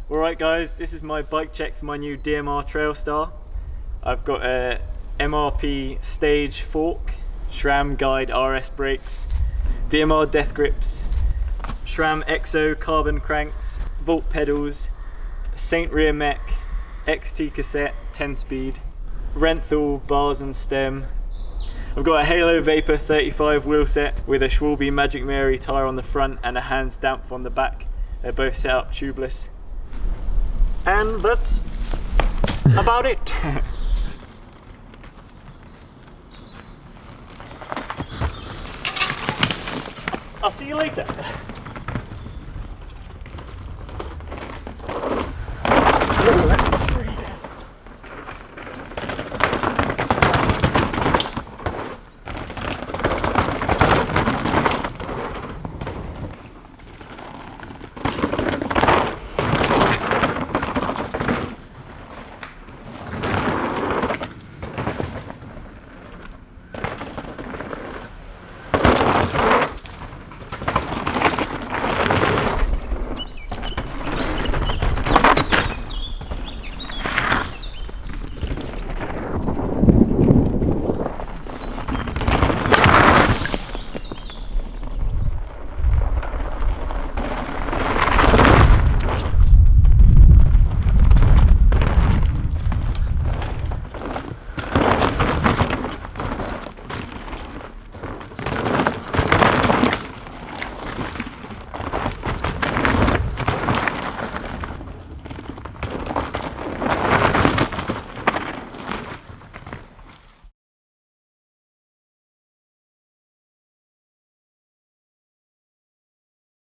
Alright guys, this is my bike check for my new DMR Trailstar. I've got a MRP stage fork, SRAM guide RS brakes, DMR death grips, SRAM EXO carbon cranks, Volt pedals, Saint rear mech, XT cassette 10 speed, Renthal bars and stem. I've got a Halo Vapor 35 wheel set with a Schwalbe Magic Mary tyre on the front and a Hands Damp on the back. They're both set up tubeless. And that's about it. I'll see you later.